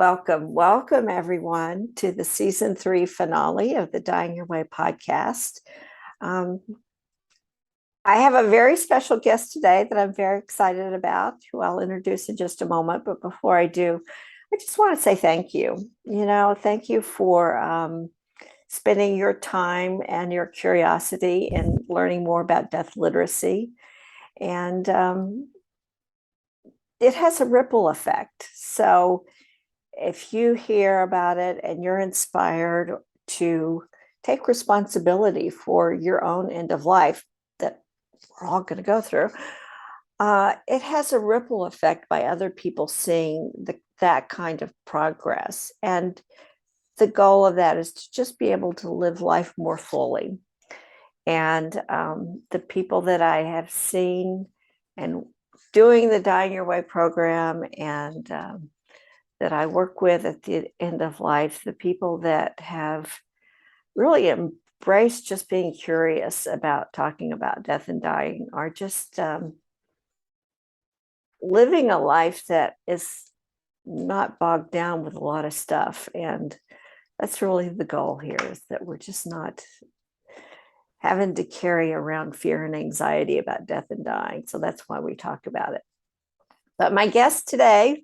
Welcome everyone to the season 3 finale of the Dying Your Way podcast. Um, I have a very special guest today that I'm very excited about, who I'll introduce in just a moment. But before I do, I just want to say thank you. Thank you for spending your time and your curiosity in learning more about death literacy. And it has a ripple effect. So if you hear about it and you're inspired to take responsibility for your own end of life that we're all going to go through, it has a ripple effect by other people seeing that kind of progress. And the goal of that is to just be able to live life more fully. And the people that I have seen and doing the Dying Your Way program and that I work with at the end of life, the people that have really embraced just being curious about talking about death and dying are just living a life that is not bogged down with a lot of stuff. And that's really the goal here, is that we're just not having to carry around fear and anxiety about death and dying. So that's why we talk about it. But my guest today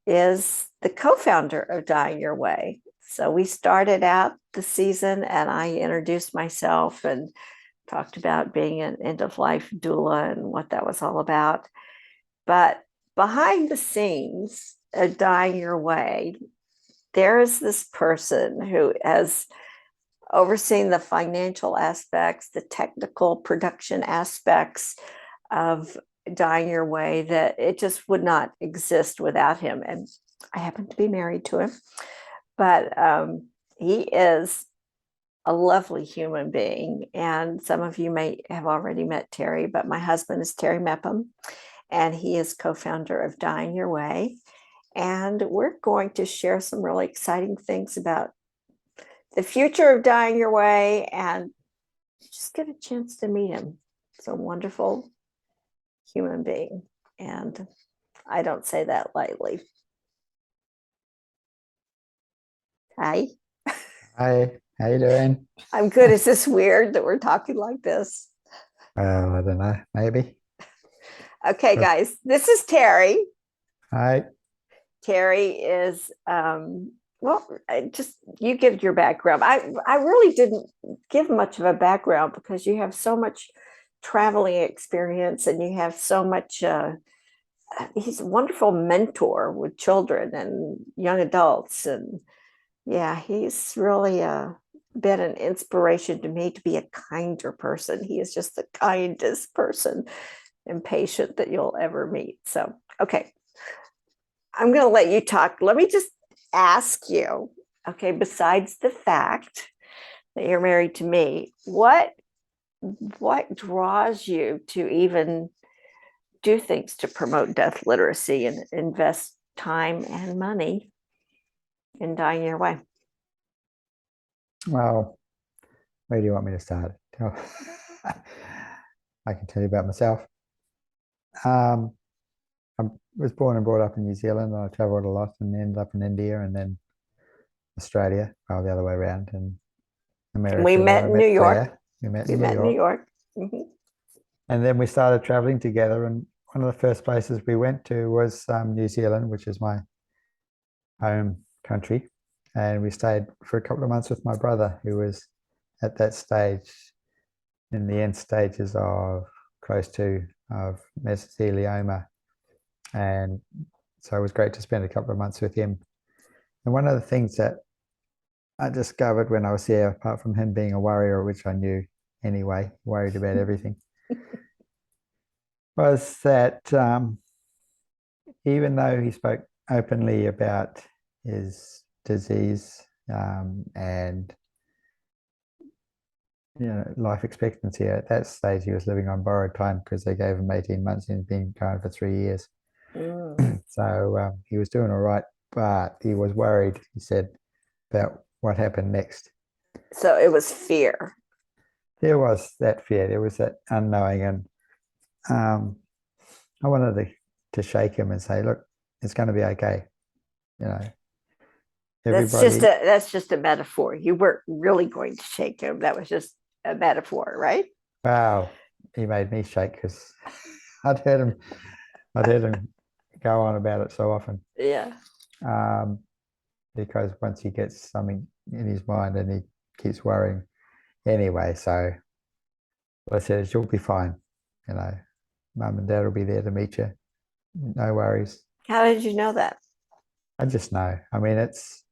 is the co-founder of Dying Your Way. So we started out the season and I introduced myself and talked about being an end-of-life doula and what that was all about. But behind the scenes of Dying Your Way, there is this person who has overseen the financial aspects, the technical production aspects of Dying Your Way, that it just would not exist without him. And I happen to be married to him, but he is a lovely human being. And some of you may have already met Terry, but my husband is Terry Mepham, and he is co-founder of Dying Your Way. And we're going to share some really exciting things about the future of Dying Your Way and just get a chance to meet him. It's a wonderful human being. And I don't say that lightly. Hi. Hi, how you doing? I'm good. Is this weird that we're talking like this? I don't know, maybe. Okay, But guys, this is Terry. hi. Terry is well, just you give your background. I really didn't give much of a background because you have so much traveling experience and you have so much he's a wonderful mentor with children and young adults. And yeah, he's really been an inspiration to me to be a kinder person. He is just the kindest person and patient that you'll ever meet. So, okay, I'm going to let you talk. Let me just ask you, okay, besides the fact that you're married to me, what draws you to even do things to promote death literacy and invest time and money in Dying Your Way? Well, where do you want me to start? I can tell you about myself. Um, I was born and brought up in New Zealand. I traveled a lot and ended up in India and then Australia, well, the other way around, and We America, where met I in New met York. Claire. We met We in New met in New York. York. Mhm. And then we started traveling together. And one of the first places we went to was New Zealand, which is my home country. And we stayed for a couple of months with my brother, who was at that stage in the end stages of close to of mesothelioma. And so it was great to spend a couple of months with him. And one of the things that I discovered when I was there, apart from him being a warrior, which I knew anyway, worried about everything, was that even though he spoke openly about his disease and life expectancy at that stage, he was living on borrowed time because they gave him 18 months and he'd been going for 3 years. Mm. So he was doing all right, but he was worried, he said, about what happened next. So it was fear. There was that fear, there was that unknowing. And um, I wanted to shake him and say, look, it's going to be okay. you know, That's everybody. that's just a metaphor. You weren't really going to shake him. That was just a metaphor, right? Wow, he made me shake because I'd heard him. I'd heard him go on about it so often. Yeah. Um, because once he gets something in his mind and he keeps worrying anyway. So what I said is, you'll be fine. You know, mum and dad will be there to meet you. No worries. How did you know that? I just know. I mean, it's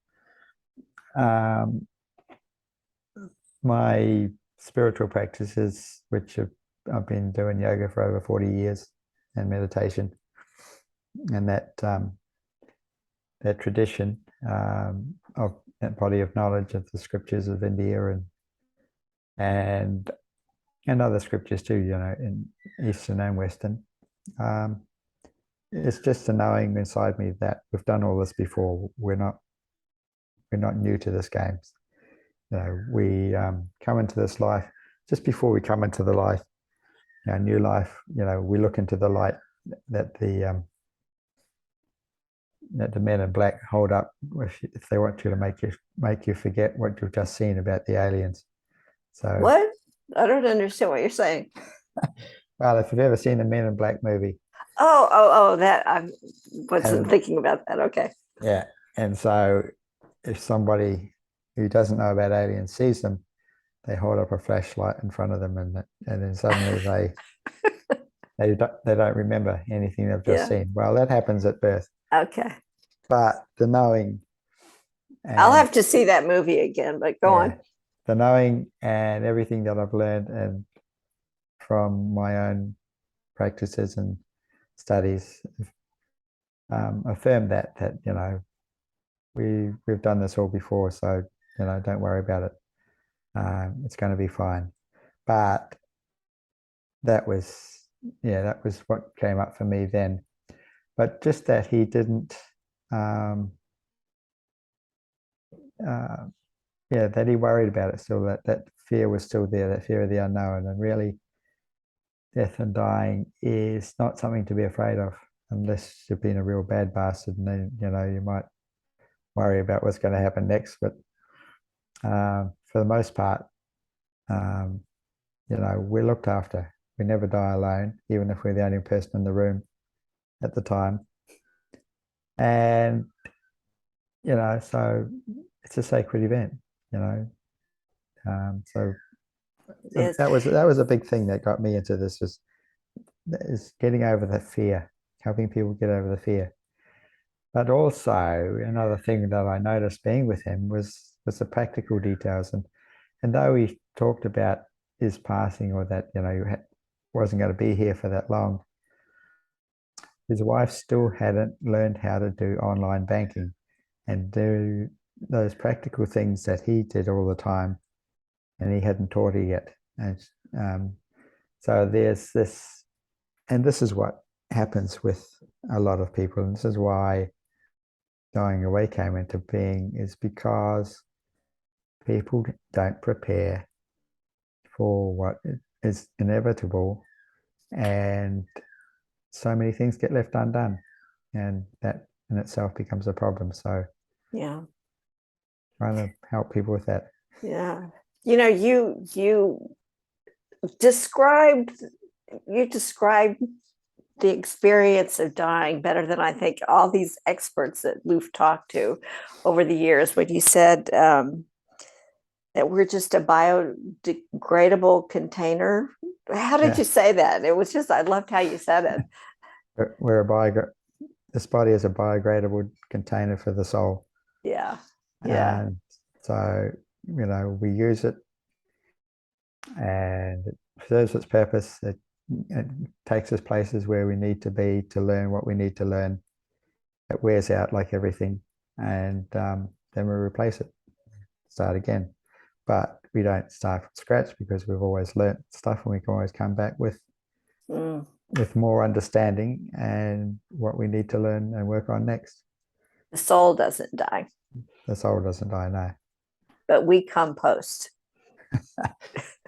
um, my spiritual practices, which I've been doing yoga for over 40 years and meditation, and that tradition of that body of knowledge of the scriptures of India and and other scriptures too, you know, in Eastern and Western. Um, it's just a knowing inside me that we've done all this before. We're not new to this game. You know, we come into this life just before we come into the life, new life. You know, we look into the light that the men in black hold up if they want you to make you forget what you've just seen about the aliens. So, What? I don't understand what you're saying. well, if you've ever seen the Men in Black movie, Oh, that I wasn't and thinking about that. Okay. yeah, and so if somebody who doesn't know about aliens sees them, they hold up a flashlight in front of them, and then suddenly they don't remember anything they've just Yeah. seen. Well, that happens at birth, Okay. but the knowing I'll and have to see that movie again, but go yeah, on. the knowing and everything that I've learned and from my own practices and studies affirm that we've done this all before, so don't worry about it. It's going to be fine. But that was that was what came up for me then. But just that he didn't, um, uh, that he worried about it still. That fear was still there. That fear of the unknown, and really, death and dying is not something to be afraid of, unless you've been a real bad bastard, and then you might worry about what's going to happen next. But for the most part, um, we're looked after. We never die alone, even if we're the only person in the room at the time. And so it's a sacred event. You know, so Yes. that was a big thing that got me into this is getting over the fear, helping people get over the fear. But also another thing that I noticed being with him was the practical details. And though he talked about his passing or that wasn't going to be here for that long, his wife still hadn't learned how to do online banking and do those practical things that he did all the time, and he hadn't taught her yet. And so there's this, and this is what happens with a lot of people, and this is why going away came into being, is because people don't prepare for what is inevitable, and so many things get left undone, and that in itself becomes a problem. So Yeah. trying to help people with that. Yeah. You described you described the experience of dying better than I think all these experts that we've talked to over the years. When you said that we're just a biodegradable container. How did Yeah, you say that? It was just, I loved how you said it. we're this body is a biodegradable container for the soul, Yeah. Yeah. and so we use it and it serves its purpose. It takes us places where we need to be to learn what we need to learn. It wears out like everything, and then we replace it, start again. But we don't start from scratch because we've always learnt stuff, and we can always come back Mm. with more understanding and what we need to learn and work on next. The soul doesn't die, The soul doesn't die, no. but we compost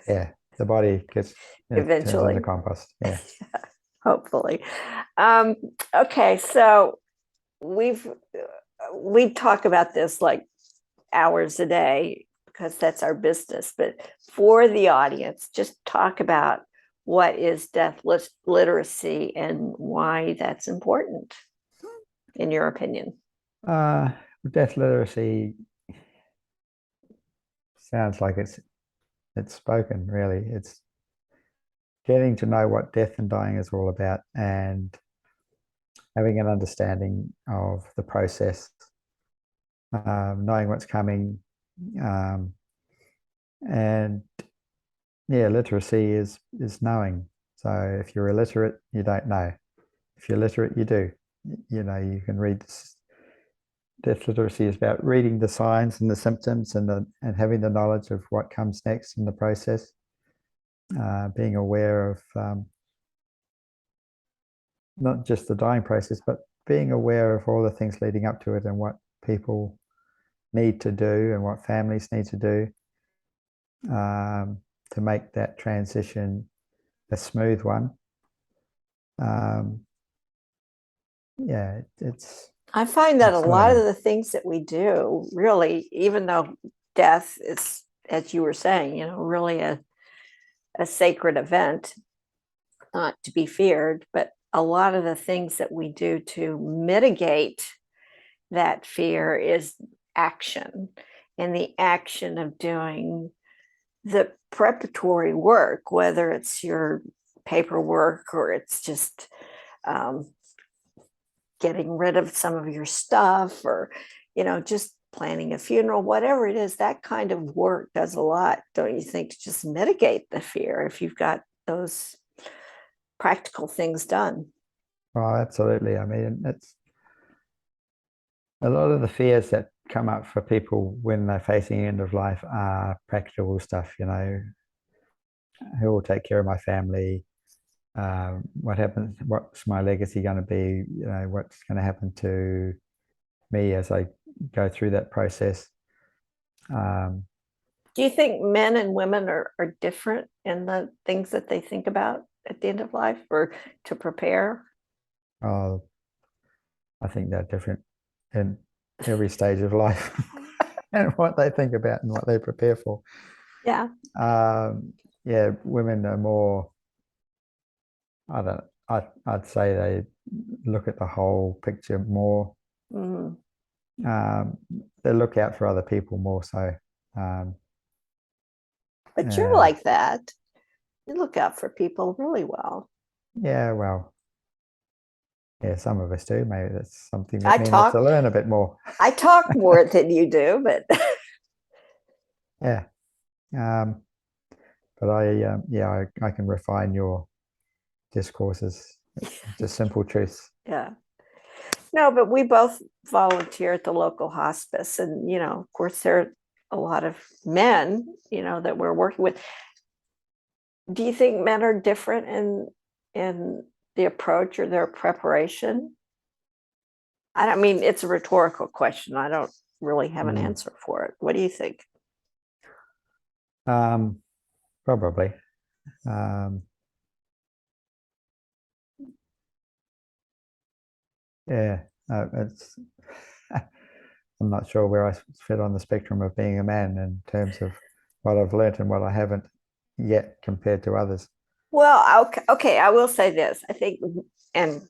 Yeah, the body turns into eventually, compost. Yeah, hopefully. Um, okay, so we've we talk about this like hours a day because that's our business. But for the audience, just talk about what is death literacy and why that's important, in your opinion. Uh, Death literacy sounds like it's spoken, really. It's getting to know what death and dying is all about and having an understanding of the process, knowing what's coming, um, and yeah, literacy is knowing. So if you're illiterate, you don't know. If you're literate, you do. You know, you can read this. Death literacy is about reading the signs and the symptoms and having the knowledge of what comes next in the process, being aware of not just the dying process, but being aware of all the things leading up to it and what people need to do and what families need to do to make that transition a smooth one. Yeah, I find that a it's lot of learning. the things that we do, really, even though death is, as you were saying, really a sacred event, not to be feared, but a lot of the things that we do to mitigate that fear is action, and the action of doing the preparatory work, whether it's your paperwork or it's just um, getting rid of some of your stuff, or just planning a funeral, whatever it is. That kind of work does a lot, don't you think, to just mitigate the fear if you've got those practical things done. Oh, absolutely. I mean, it's a lot of the fears that come up for people when they're facing the end of life are practical stuff, who will take care of my family? What happens? What's my legacy going to be? What's going to happen to me as I go through that process? Um, Do you think men and women are different in the things that they think about at the end of life or to prepare? oh, I think they're different in every stage of life and what they think about and what they prepare for. Yeah. Yeah, women are more, I don't, I'd say they look at the whole picture more. Mm. Um, they look out for other people more so. Um, But you're uh, like that. You look out for people really well. yeah, well, yeah, some of us do. Maybe that's something that I men have to talk, learn a bit more. I talk more than you do, but Yeah. Um, but yeah, I can refine your discourses, just simple truths. yeah. No, but we both volunteer at the local hospice. And, of course, there are a lot of men, that we're working with. Do you think men are different in the approach or their preparation? I don't mean, it's a rhetorical question. I don't really have an Mm. answer for it. What do you think? Um, Probably. Um, yeah, it's. I'm not sure where I fit on the spectrum of being a man in terms of what I've learnt and what I haven't yet compared to others. Well, okay, I will say this. I think, and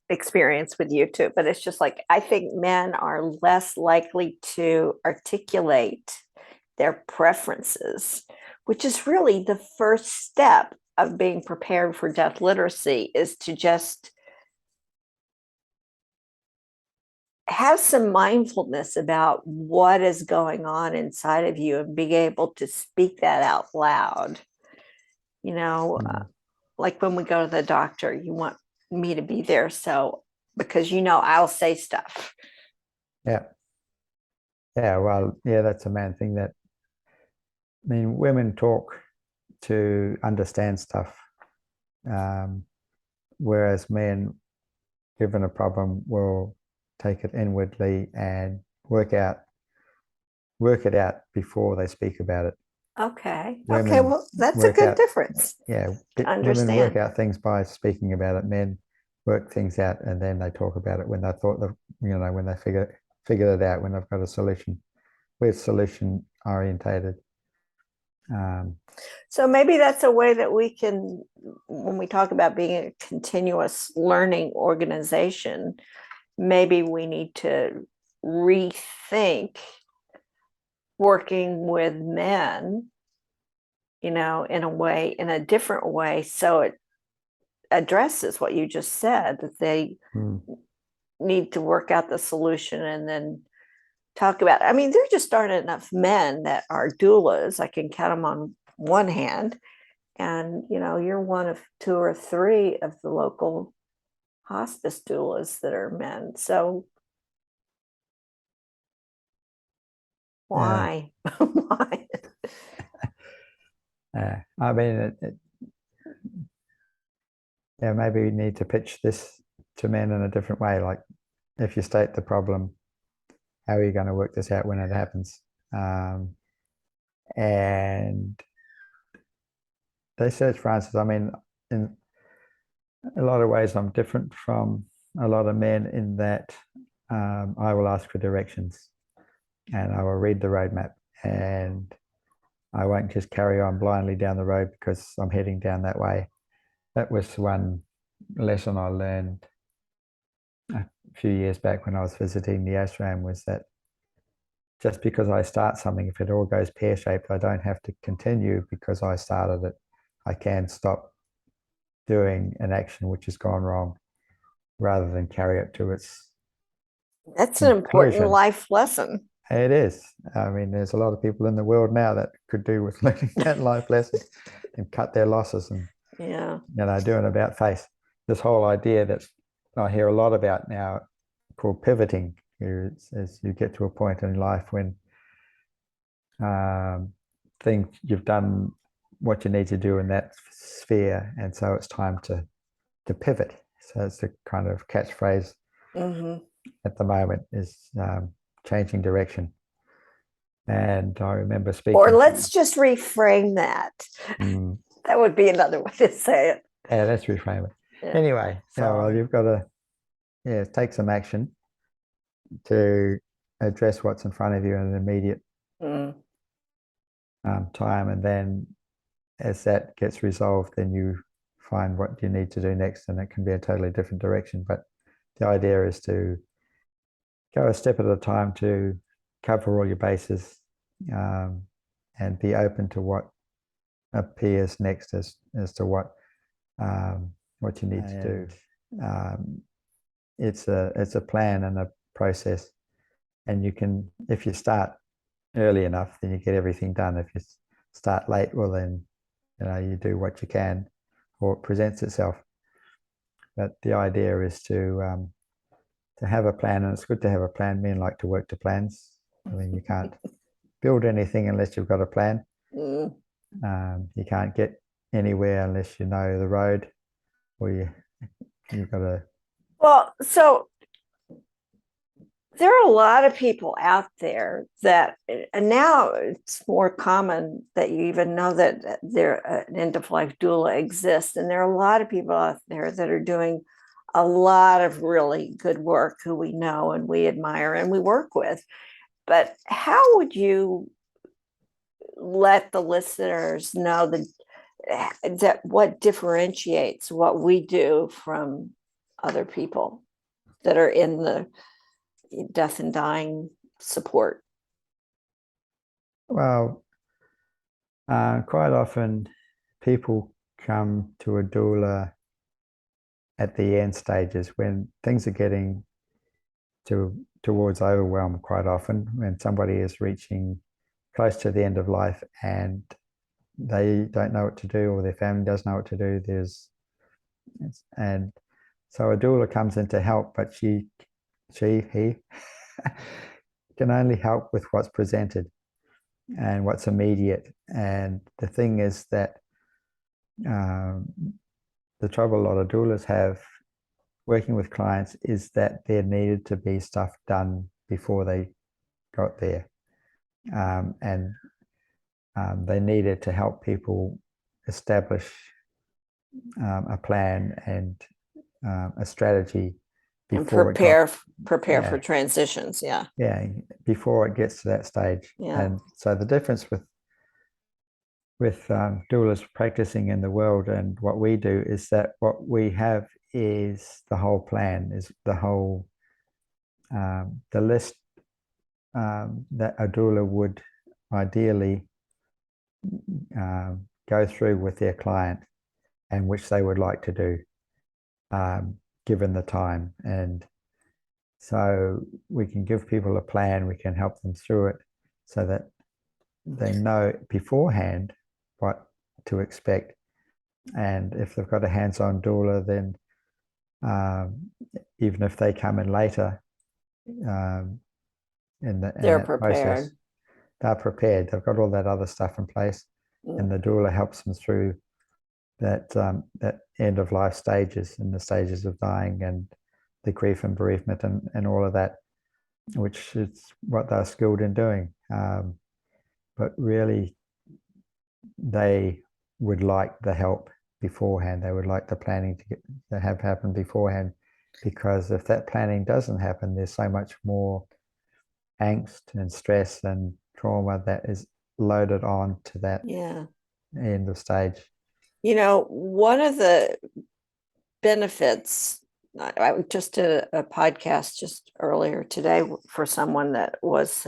experience with you too, but it's just like I think men are less likely to articulate their preferences, which is really the first step of being prepared for death literacy, is to just have some mindfulness about what is going on inside of you and being able to speak that out loud. You know, uh, Mm. like when we go to the doctor, you want me to be there. So, because I'll say stuff. Yeah, yeah. Well, yeah, that's a man thing. That I mean, women talk to understand stuff, um, whereas men, given a problem, will take it inwardly and work it out before they speak about it. Okay. Okay. Women Well, that's a work good out, difference yeah, to women work understand. out things by speaking about it. Men work things out, and then they talk about it when they thought that, when they figured it out, when they've got a solution. We're solution orientated. So maybe that's a way that we can, when we talk about being a continuous learning organization, maybe we need to rethink working with men, in a different way, so it addresses what you just said, that they need to work out the solution and then talk about it. I mean, there just aren't enough men that are doulas. I can count them on one hand. And, you're one of 2 or 3 of the local hospice doulas that are men. So why? Why? I mean, maybe we need to pitch this to men in a different way. Like, if you state the problem, how are you going to work this out when it happens? And they search for answers. I mean, in a lot of ways, I'm different from a lot of men in that I will ask for directions, and I will read the roadmap, and I won't just carry on blindly down the road because I'm heading down that way. That was one lesson I learned a few years back when I was visiting the ashram, was that just because I start something, if it all goes pear-shaped, I don't have to continue because I started it. I can stop doing an action which has gone wrong rather than carry it to its That's an important life lesson. It is. I mean, there's a lot of people in the world now that could do with learning that life lesson and cut their losses and do an about face. This whole idea that I hear a lot about now, called pivoting, as you get to a point in life when you've done what you need to do in that sphere, and so it's time to pivot. So it's the kind of catchphrase at the moment, is changing direction. And I remember speaking. Or let's just reframe that. That would be another way to say it. Yeah, let's reframe it. Yeah. Anyway, so you've got to take some action to address what's in front of you in an immediate time, and then as that gets resolved, then you find what you need to do next, and it can be a totally different direction. But the idea is to go a step at a time to cover all your bases, and be open to what appears next as to what you need to do. It's a plan and a process, and you can, if you start early enough, then you get everything done. If you start late, well then you do what you can, or it presents itself. But the idea is to have a plan, and it's good to have a plan. Men like to work to plans. I mean, you can't build anything unless you've got a plan. You can't get anywhere unless you know the road, or you've got to. Well, so there are a lot of people out there that, and now it's more common that you even know that an end-of-life doula exists, and there are a lot of people out there that are doing a lot of really good work, who we know and we admire and we work with. But how would you let the listeners know that what differentiates what we do from other people that are in the death and dying support? Well, quite often people come to a doula at the end stages when things are getting towards overwhelm. Quite often when somebody is reaching close to the end of life and they don't know what to do, or their family doesn't know what to do, and so a doula comes in to help, but he can only help with what's presented and what's immediate. And the thing is that the trouble a lot of doulas have working with clients is that there needed to be stuff done before they got there, and they needed to help people establish a plan and a strategy And before it got, prepare for yeah, transitions. Yeah. yeah, before it gets to that stage. Yeah. And so the difference with doulas practicing in the world and what we do is that what we have is the whole plan, is the whole the list that a doula would ideally go through with their client and which they would like to do given the time. And so we can give people a plan, we can help them through it so that they know beforehand what to expect. And if they've got a hands-on doula, then even if they come in later in They're that process, prepared. they're prepared. They've got all that other stuff in place, and the doula helps them through that end of life stages and the stages of dying and the grief and bereavement and all of that, which is what they're skilled in doing. But really, they would like the help beforehand. They would like the planning to have happen beforehand, because if that planning doesn't happen, there's so much more angst and stress and trauma that is loaded on to that Yeah. end of stage. One of the benefits, I just did a podcast just earlier today for someone that was,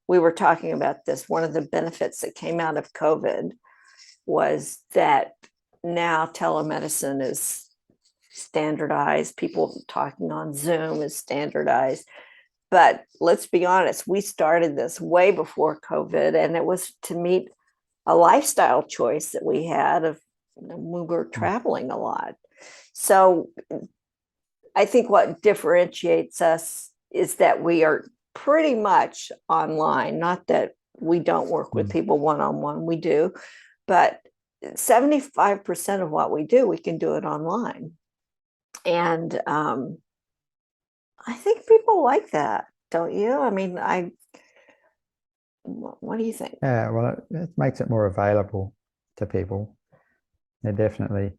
we were talking about this. One of the benefits that came out of COVID was that now telemedicine is standardized. People talking on Zoom is standardized. But let's be honest, we started this way before COVID, and it was to meet a lifestyle choice that we had of we were traveling a lot. So I think what differentiates us is that we are pretty much online. Not that we don't work with people one-on-one, we do, but 75% of what we do, we can do it online. And I think people like that, don't you? I mean, what do you think? Yeah, well, it makes it more available to people. It definitely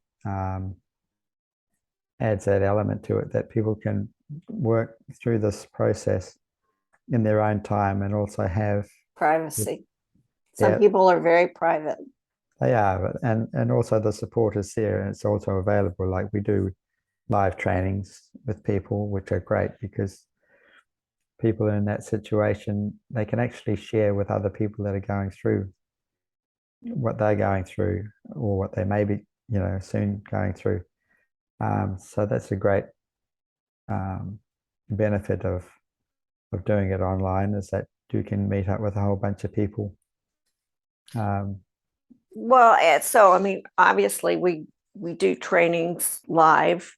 adds that element to it that people can work through this process in their own time and also have Privacy. Some yeah, people are very private. they are, and also the support is there and it's also available. Like we do live trainings with people, which are great because people in that situation, they can actually share with other people that are going through what they're going through or what they may be, soon going through. So that's a great benefit of doing it online, is that you can meet up with a whole bunch of people. Well, so I mean, obviously we do trainings live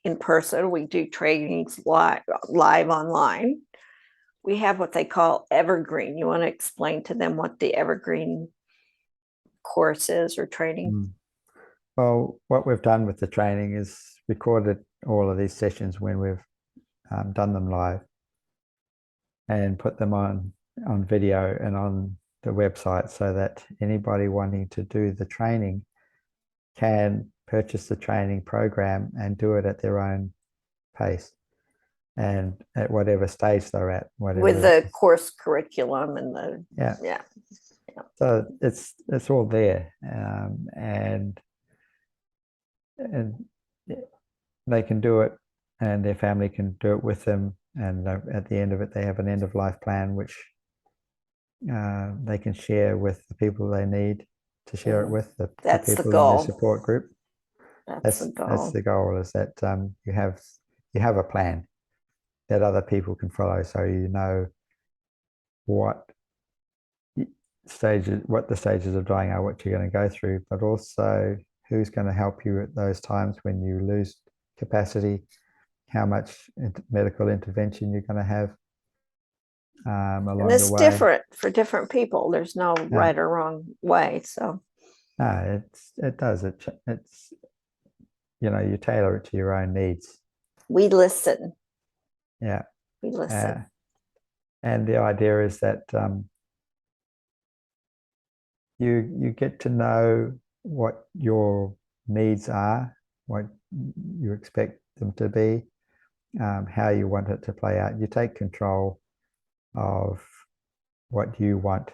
in person. We do trainings live online. We have what they call evergreen. You want to explain to them what the evergreen course is or training? Well, what we've done with the training is recorded all of these sessions when we've done them live and put them on video and on the website so that anybody wanting to do the training can purchase the training program and do it at their own pace and at whatever stage they're at, With the course curriculum and the yeah. So it's all there, and they can do it, and their family can do it with them. And at the end of it, they have an end of life plan, which they can share with the people they need to share it with, the That's the people in their goal. support group. That's the goal. That's the goal, is that you have a plan that other people can follow, so you know what the stages of dying are, what you're going to go through, but also who's going to help you at those times when you lose capacity, how much medical intervention you're going to have along And it's the way. different for different people. There's no right or wrong way. So no, it does. It's you tailor it to your own needs. we listen. Yeah. We listen. And the idea is that you get to know what your needs are, what you expect them to be, how you want it to play out. You take control of what you want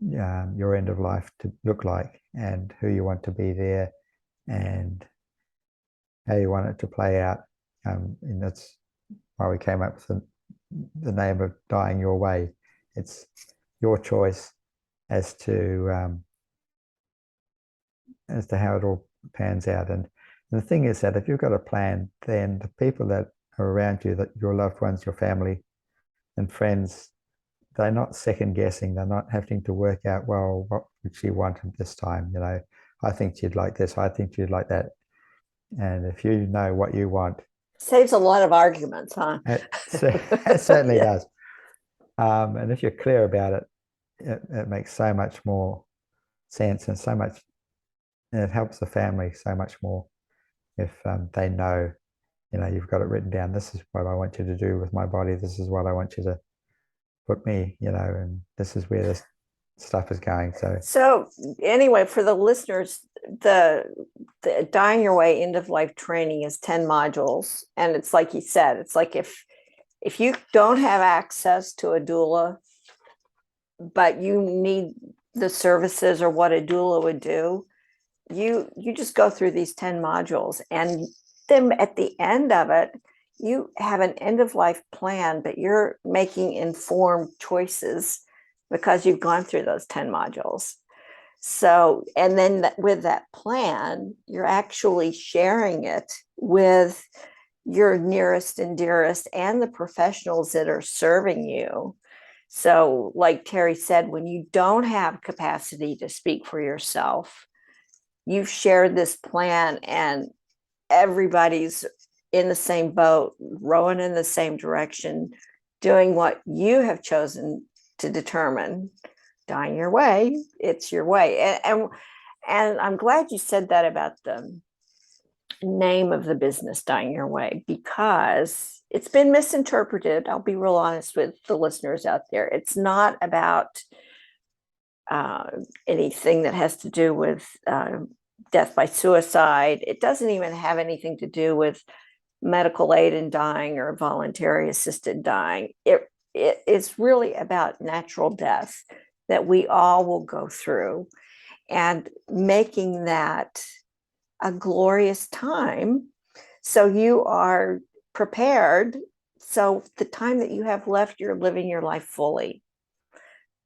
your end of life to look like and who you want to be there and how you want it to play out. And that's why we came up with the name of Dying Your Way. It's your choice as to how it all pans out. And the thing is that if you've got a plan, then the people that are around you, that your loved ones, your family and friends, they're not second guessing. They're not having to work out, well, what would she want at this time? You know, I think she'd like this. I think she'd like that. And if you know what you want, Saves a lot of arguments, huh? it, it certainly Yeah. does. And if you're clear about it, it makes so much more sense and so much, and it helps the family so much more if they know, you know, you've got it written down. This is what I want you to do with my body. This is what I want you to put me, you know, and this is where this stuff is going. So anyway, for the listeners, the Dying Your Way end of life training is 10 modules. And it's like you said, it's like if you don't have access to a doula, but you need the services or what a doula would do, you just go through these 10 modules, and then at the end of it, you have an end of life plan, but you're making informed choices because you've gone through those 10 modules. So, and then with that plan, you're actually sharing it with your nearest and dearest and the professionals that are serving you. So, like Terry said, when you don't have capacity to speak for yourself, you've shared this plan and everybody's in the same boat, rowing in the same direction, doing what you have chosen to determine. Dying your way, it's your way. And I'm glad you said that about the name of the business, Dying Your Way, because it's been misinterpreted. I'll be real honest with the listeners out there. It's not about anything that has to do with death by suicide. It doesn't even have anything to do with medical aid in dying or voluntary assisted dying. It is really about natural death that we all will go through, and making that a glorious time so you are prepared. So the time that you have left, you're living your life fully,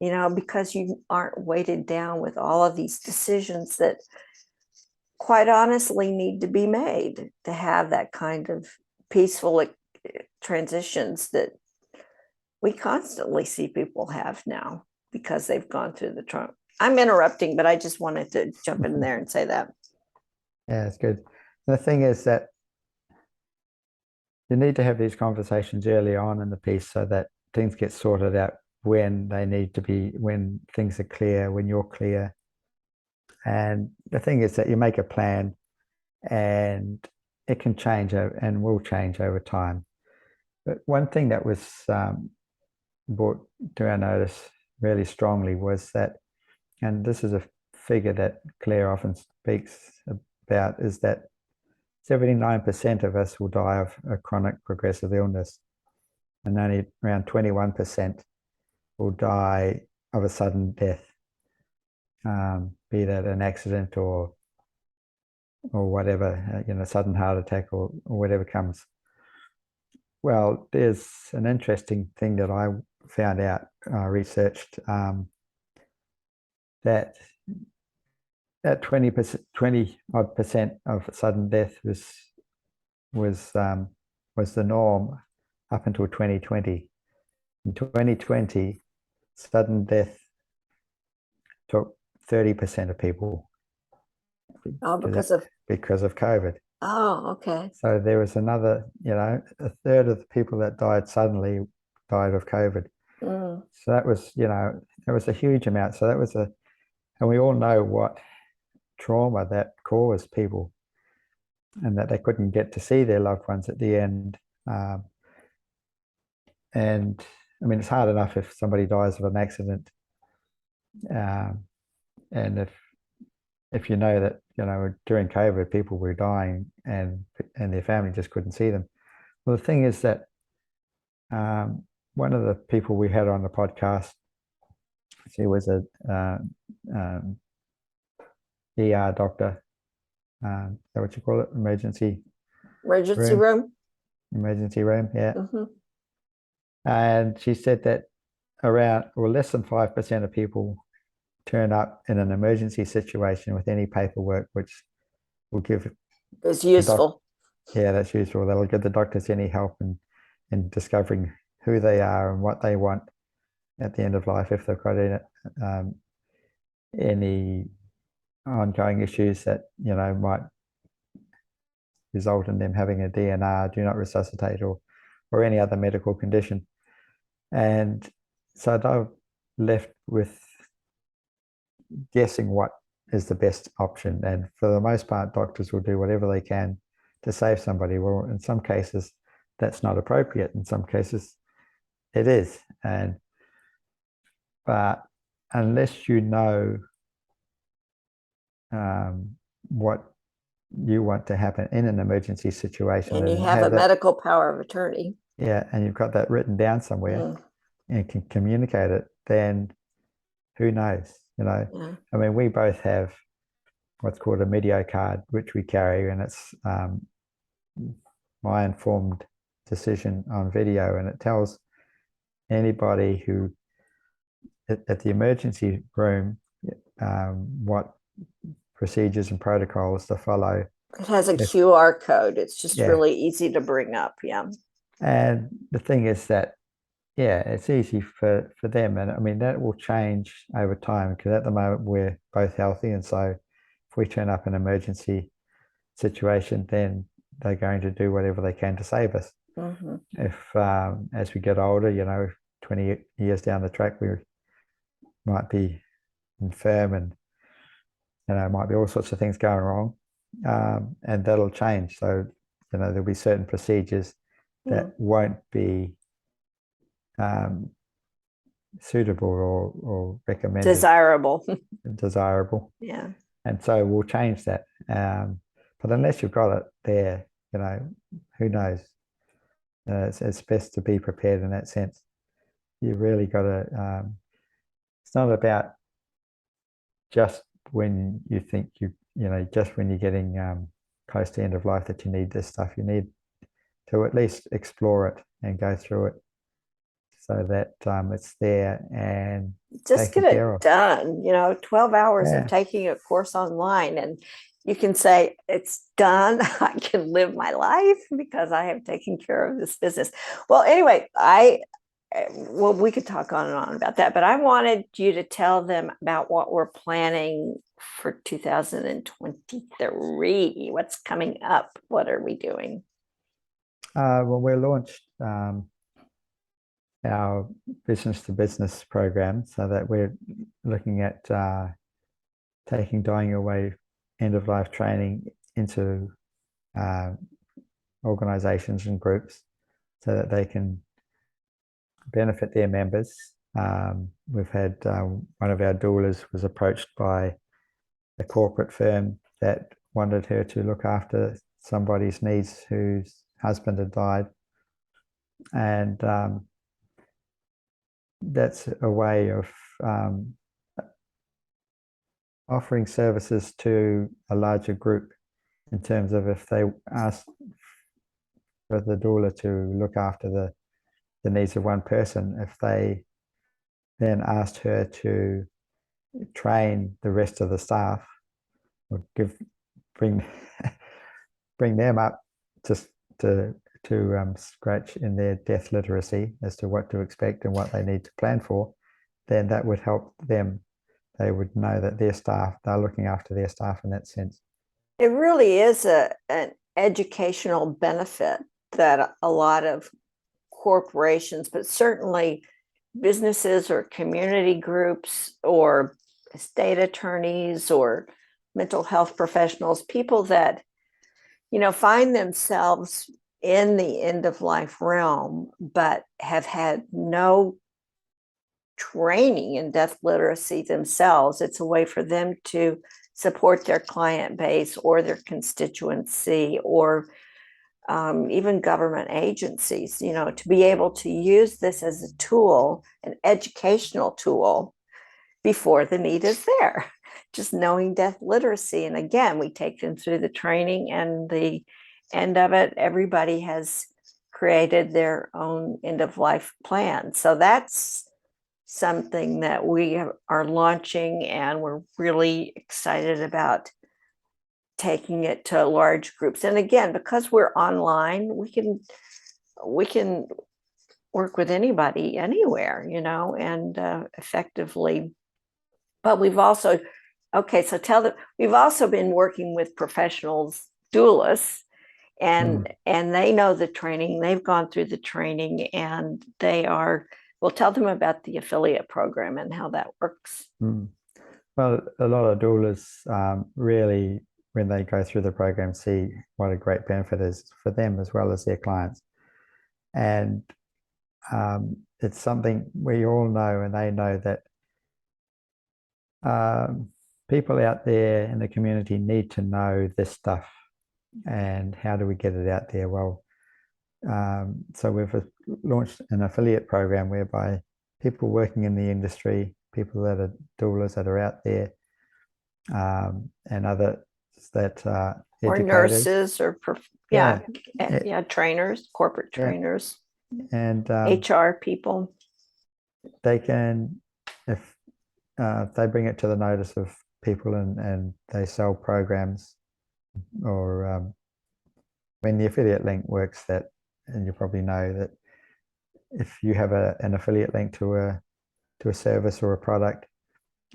you know, because you aren't weighted down with all of these decisions that quite honestly need to be made to have that kind of peaceful transitions that we constantly see people have now because they've gone through the trauma. I'm interrupting, but I just wanted to jump in there and say that. Yeah, it's good. The thing is that you need to have these conversations early on in the piece so that things get sorted out when they need to be, when things are clear, when you're clear. And the thing is that you make a plan and it can change and will change over time. But one thing that was brought to our notice really strongly was that, and this is a figure that Claire often speaks about, is that 79% of us will die of a chronic progressive illness, and only around 21% will die of a sudden death, be that an accident or whatever, you know, sudden heart attack or whatever comes. Well, there's an interesting thing that I found out, researched, that 20% of sudden death was the norm up until 2020. In 2020, sudden death took 30% of people. Oh, because of COVID. Oh, okay. So there was another, you know, a third of the people that died suddenly died of COVID. Mm. So that was, you know, it was a huge amount. So that was and we all know what trauma that caused people, and that they couldn't get to see their loved ones at the end. And I mean, it's hard enough if somebody dies of an accident, and if if you know that, during COVID, people were dying and their family just couldn't see them. Well, the thing is that one of the people we had on the podcast, she was a um, ER doctor. Is that what you call it? Emergency Room, room. emergency room. Yeah. Hmm. And she said that around or less than 5% of people turn up in an emergency situation with any paperwork, which will give It's the doc. useful. Yeah, that's useful. That'll give the doctors any help in discovering who they are and what they want at the end of life if they've got any ongoing issues that might result in them having a DNR, do not resuscitate, or any other medical condition. And so they're left with guessing what is the best option. And for the most part, doctors will do whatever they can to save somebody. Well, in some cases, that's not appropriate. In some cases, it is. But unless you know what you want to happen in an emergency situation And you and have a have that, medical power of attorney. yeah, and you've got that written down somewhere Mm, and can communicate it, then who knows? yeah. I mean, we both have what's called a Medio card, which we carry, and it's my informed decision on video, and it tells anybody who at the emergency room what procedures and protocols to follow. It has a If QR code. It's just Yeah, really easy to bring up. Yeah. and the thing is that yeah, it's easy for them, and I mean that will change over time because at the moment we're both healthy, and so if we turn up an emergency situation, then they're going to do whatever they can to save us. Hmm. If as we get older, 20 years down the track, we might be infirm and might be all sorts of things going wrong, and that'll change. So there'll be certain procedures that Mm. won't be um, suitable or recommended, Desirable. desirable, Yeah. and so we'll change that. But unless you've got it there, who knows? It's best to be prepared in that sense. You really got to. It's not about just when you think just when you're getting close to end of life that you need this stuff. You need to at least explore it and go through it so that it's there and Just taken get care it of. done. 12 hours of Yeah. taking a course online, and you can say it's done. I can live my life because I have taken care of this business. Well, anyway, well, we could talk on and on about that, but I wanted you to tell them about what we're planning for 2023. What's coming up? What are we doing? Well, we launched our business to business program so that we're looking at taking dying your way end of life training into uh, organizations and groups so that they can benefit their members. We've had one of our doulas was approached by a corporate firm that wanted her to look after somebody's niece whose husband had died. And that's a way of offering services to a larger group in terms of if they ask for the doula to look after the needs of one person, if they then asked her to train the rest of the staff or bring bring them up just to scratch in their death literacy as to what to expect and what they need to plan for, then that would help them. They would know that they're looking after their staff in that sense. It really is an educational benefit that a lot of corporations, but certainly businesses or community groups or state attorneys or mental health professionals, people that, find themselves in the end of life realm, but have had no training in death literacy themselves. It's a way for them to support their client base or their constituency, or even government agencies, to be able to use this as a tool, an educational tool, before the need is there. Just knowing death literacy. And again, we take them through the training, and the end of it, everybody has created their own end of life plan. So that's something that we are launching, and we're really excited about taking it to large groups. And again, because we're online, we can work with anybody anywhere, and effectively. But we've also, okay, so we've also been working with professionals, doulas, and they know the training, they've gone through the training, and we'll tell them about the affiliate program and how that works. Well, a lot of doulas really, when they go through the program, see what a great benefit is for them as well as their clients. And it's something we all know, and they know that people out there in the community need to know this stuff. And how do we get it out there? Well, so we've launched an affiliate program whereby people working in the industry, people that are doulas that are out there, and others that are or educators. Nurses, or trainers, corporate trainers, and HR people. They can, if they bring it to the notice of people, and they sell programs, or when the affiliate link works, that, and you probably know that if you have an affiliate link to a service or a product,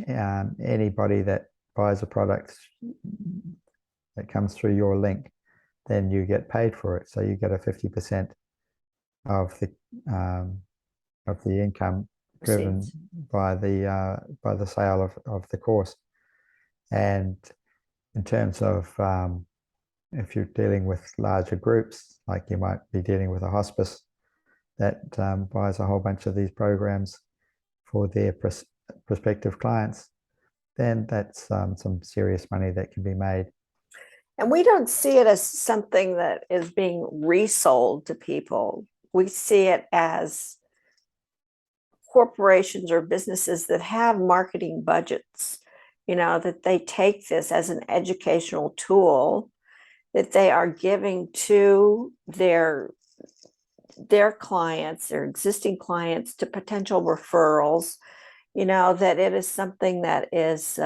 anybody that buys a product that comes through your link, then you get paid for it. So you get a 50% of the income driven by the sale of the course. And in terms of if you're dealing with larger groups, like you might be dealing with a hospice that buys a whole bunch of these programs for their prospective clients, then that's some serious money that can be made. And we don't see it as something that is being resold to people. We see it as corporations or businesses that have marketing budgets, that they take this as an educational tool that they are giving to their clients, their existing clients, to potential referrals, that it is something that is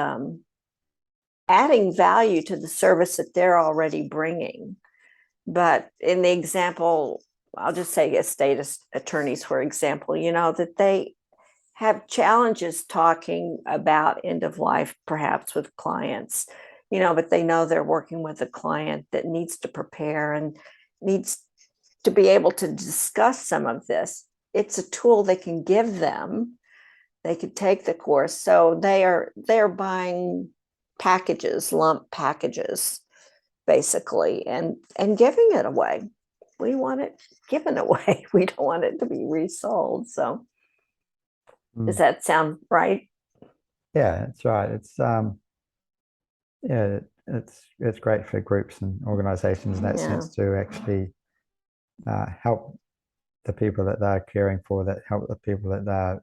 adding value to the service that they're already bringing. But in the example, I'll just say estate attorneys, for example, that they have challenges talking about end of life, perhaps with clients, but they know they're working with a client that needs to prepare and needs to be able to discuss some of this. It's a tool they can give them. They could take the course. So they're buying packages, lump packages, basically, and giving it away. We want it given away. We don't want it to be resold. So does that sound right? Yeah, that's right. It's great for groups and organizations in that sense to actually help the people that they're caring for, that help the people that they're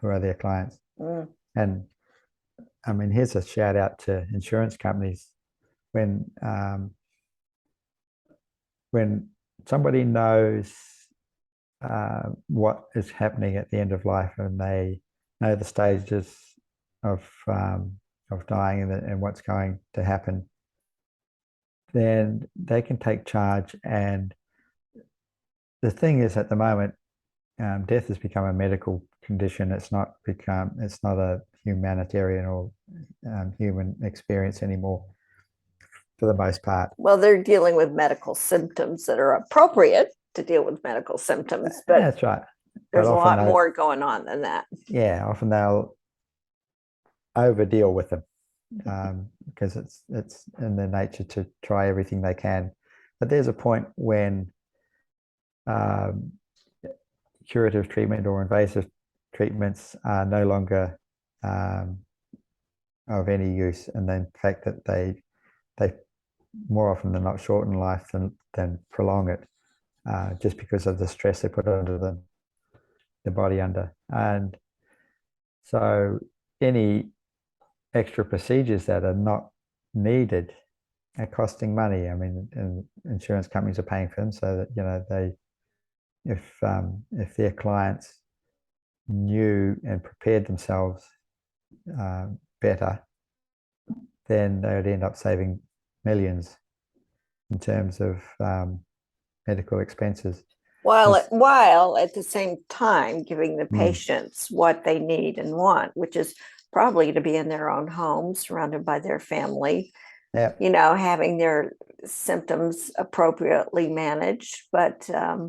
who are their clients. And I mean, here's a shout out to insurance companies. When somebody knows what is happening at the end of life, and they know the stages of dying and what's going to happen, then they can take charge. And the thing is, at the moment, death has become a medical condition. It's not a humanitarian or human experience anymore, for the most part. Well, they're dealing with medical symptoms that are appropriate to deal with medical symptoms, but that's right. There's a lot more going on than that. Yeah, often they'll over deal with them because it's in their nature to try everything they can. But there's a point when curative treatment or invasive treatments are no longer of any use, and then the fact that they more often than not shorten life than prolong it, just because of the stress they put under the body under. And so any extra procedures that are not needed are costing money. I mean, and insurance companies are paying for them, so that they, if their clients knew and prepared themselves better, then they would end up saving millions in terms of medical expenses. While at the same time giving the Mm, patients what they need and want, which is probably to be in their own home, surrounded by their family, yeah, having their symptoms appropriately managed. But yeah,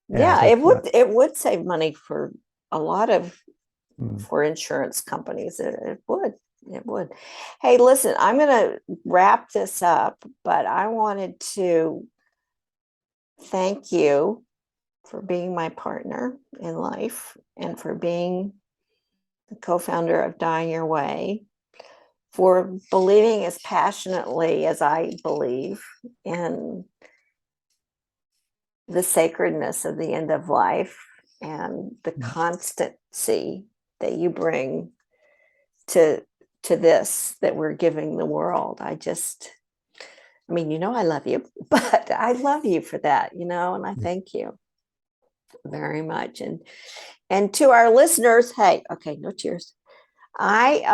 yeah, it would save money for a lot of mm, for insurance companies. It would. It would. Hey, listen, I'm going to wrap this up, but I wanted to thank you for being my partner in life and for being the co-founder of Dying Your Way, for believing as passionately as I believe in the sacredness of the end of life and the mm. constancy that you bring to this that we're giving the world. I mean, I love you, but I love you for that, and I thank you very much. And to our listeners, hey, okay, no tears. I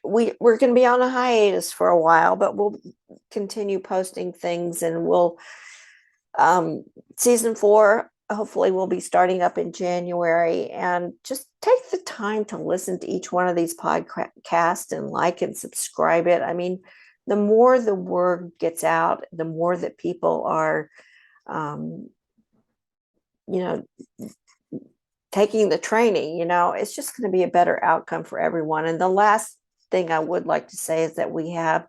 we're going to be on a hiatus for a while, but we'll continue posting things, and we'll season 4 hopefully will be starting up in January. And just take the time to listen to each one of these podcasts and like and subscribe it. I mean, the more the word gets out, the more that people are you know taking the training, it's just going to be a better outcome for everyone. And the last thing I would like to say is that we have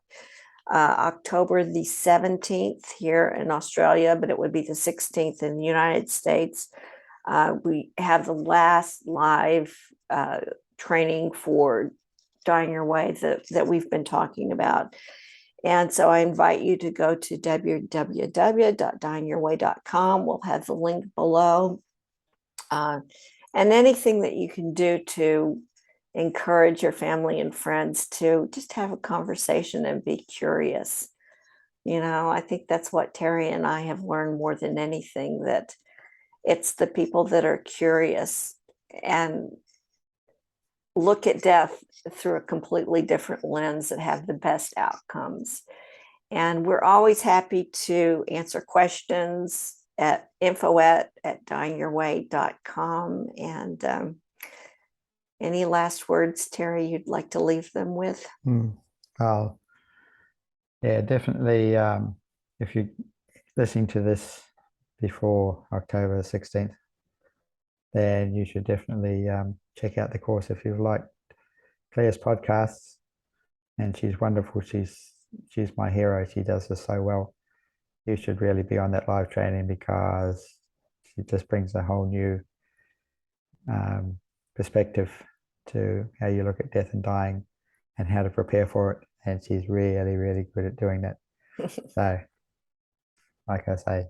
October the 17th here in Australia, but it would be the 16th in the United States. We have the last live training for Dying Your Way that we've been talking about. And so I invite you to go to www.dyingyourway.com. We'll have the link below. And anything that you can do to encourage your family and friends to just have a conversation and be curious. I think that's what Terry and I have learned more than anything, that it's the people that are curious and look at death through a completely different lens that have the best outcomes. And we're always happy to answer questions at info@dyingyourway.com. And any last words, Terry, you'd like to leave them with? Well, yeah, definitely. If you're listening to this before October 16th, then you should definitely check out the course if you've liked Claire's podcasts. And she's wonderful. She's my hero. She does this so well. You should really be on that live training, because she just brings a whole new perspective to how you look at death and dying and how to prepare for it. And she's really, really good at doing that. So, like I say,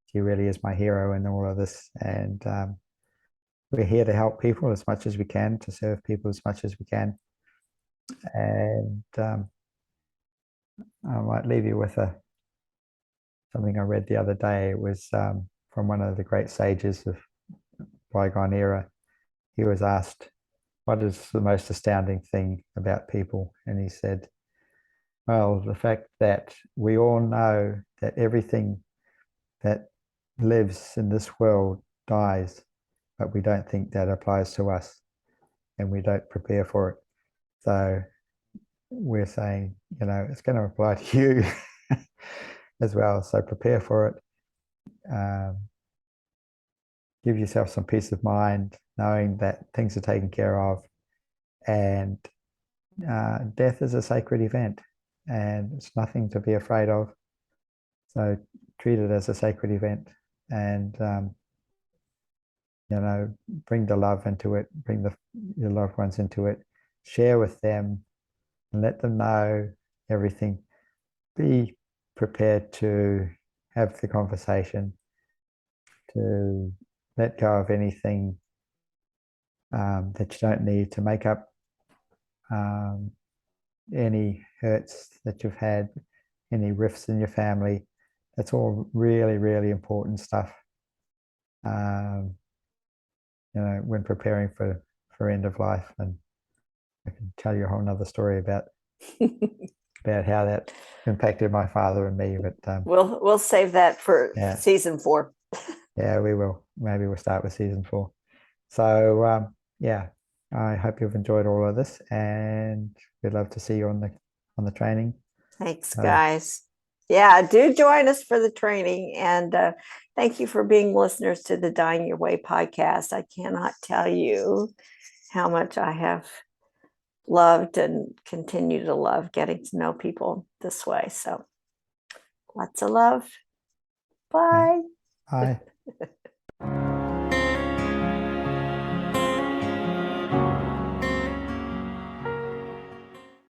she really is my hero in all of this. And we're here to help people as much as we can, to serve people as much as we can. And I might leave you with something I read the other day. It was from one of the great sages of bygone era. He was asked, what is the most astounding thing about people? And he said, well, the fact that we all know that everything that lives in this world dies, but we don't think that applies to us, and we don't prepare for it. So we're saying, it's going to apply to you as well. So prepare for it. Give yourself some peace of mind, knowing that things are taken care of, and death is a sacred event, and it's nothing to be afraid of. So treat it as a sacred event, and bring the love into it, bring your loved ones into it, share with them and let them know everything. Be prepared to have the conversation, to let go of anything that you don't need, to make up any hurts that you've had, any rifts in your family. That's all really, really important stuff. When preparing for end of life, and I can tell you a whole nother story about how that impacted my father and me. But we'll save that for season 4. Yeah, we will. Maybe we'll start with season 4. So yeah, I hope you've enjoyed all of this, and we'd love to see you on the training. Thanks, guys. Yeah, do join us for the training, and thank you for being listeners to the Dying Your Way podcast. I cannot tell you how much I have loved and continue to love getting to know people this way. So lots of love. Bye. Bye.